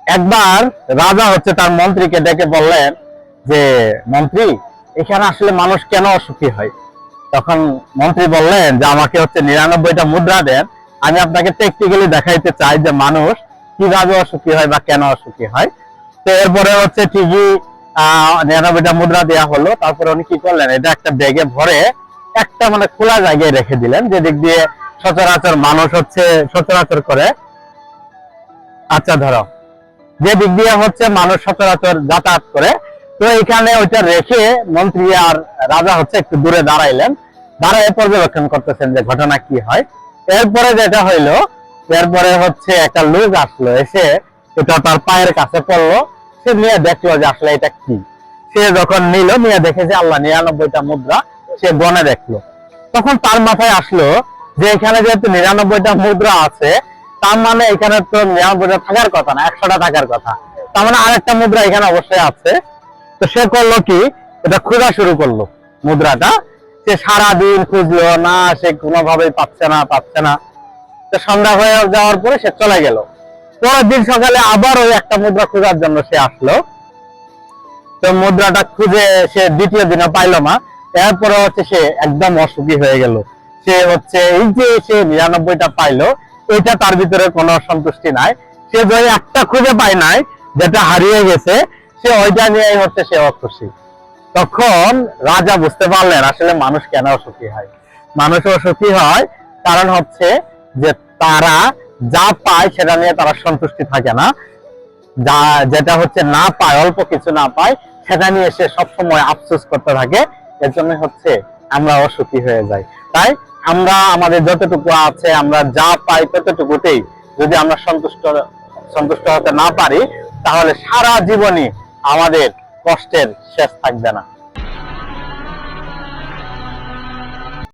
একবার রাজা হচ্ছে তার মন্ত্রীকে ডেকে বললেন যে মন্ত্রী, এখানে আসলে মানুষ কেন অসুখী হয়? তখন মন্ত্রী বললেন যে আমাকে হচ্ছে 99টা মুদ্রা দেন, আমি আপনাকে প্র্যাকটিক্যালি দেখাইতে চাই যে মানুষ কিভাবে অসুখী হয় বা কেন অসুখী হয়। তো এরপরে হচ্ছে ঠিকই 99টা মুদ্রা দেওয়া হলো। তারপরে উনি কি করলেন, এটা একটা ব্যাগে ভরে একটা মানে খোলা জায়গায় রেখে দিলেন, যে দিক দিয়ে সচরাচর মানুষ হচ্ছে সচরাচর করে। আচ্ছা ধরো, যে দিক দিয়ে হচ্ছে মানুষ সচরাচর যাতায়াত করে। তো এখানে ওইটা রেখে মন্ত্রী আর রাজা হচ্ছে একটু দূরে দাঁড়াইলেন, দাঁড়ায় পর্যবেক্ষণ করতেছেন যে ঘটনা কি হয়। এরপরে যেটা হইলো, এরপরে হচ্ছে একটা লোক আসলো, এসে এটা তার পায়ের কাছে পড়লো। সে নিয়ে দেখলো যে আসলে এটা কি। সে যখন নিল, নিয়ে দেখে যে আল্লাহ 99টা মুদ্রা, সে গনে দেখলো। তখন তার মাথায় আসলো যে এখানে যেহেতু 99টা মুদ্রা আছে, তার মানে এখানে তো 99টা থাকার কথা না, 100টা থাকার কথা। তার মানে আরেকটা মুদ্রা এখানে অবশ্যই আছে। তো সে করলো কি, এটা খোঁজা শুরু করলো মুদ্রাটা। সে সারাদিন খুঁজলো না, সে কোনোভাবেই পাচ্ছে না। তো সন্ধ্যা হয়ে যাওয়ার পরে সে চলে গেল। পরের দিন সকালে আবার ওই একটা মুদ্রা খোঁজার জন্য সে আসলো। তো মুদ্রাটা খুঁজে সে দ্বিতীয় দিনে পাইলো না। এরপরে হচ্ছে সে একদম অসুখী হয়ে গেল। সে হচ্ছে এই যে সে 99টা পাইলো, এটা তার ভিতরে কোনো সন্তুষ্টি নাই। সে যে একটা খুঁজে পায় নাই, যেটা হারিয়ে গেছে, সে ওইটা নিয়ে হচ্ছে সে অখুশি। তখন রাজা বুঝতে পারলেন আসলে মানুষ কেন অসুখী হয়। মানুষ অসুখী হয় কারণ হচ্ছে যে তারা যা পায় সেটা নিয়ে তারা সন্তুষ্টি থাকে না। যা যেটা হচ্ছে না পায়, অল্প কিছু না পায়, সেটা নিয়ে সে সবসময় আফসোস করতে থাকে। এর জন্য হচ্ছে আমরা অসুখী হয়ে যাই। তাই আমরা আমাদের যতটুকু আছে, আমরা যা পাই ততটুকুতেই যদি আমরা সন্তুষ্ট সন্তুষ্ট হতে না পারি, তাহলে সারা জীবনই আমাদের কষ্টের শেষ থাকবে না।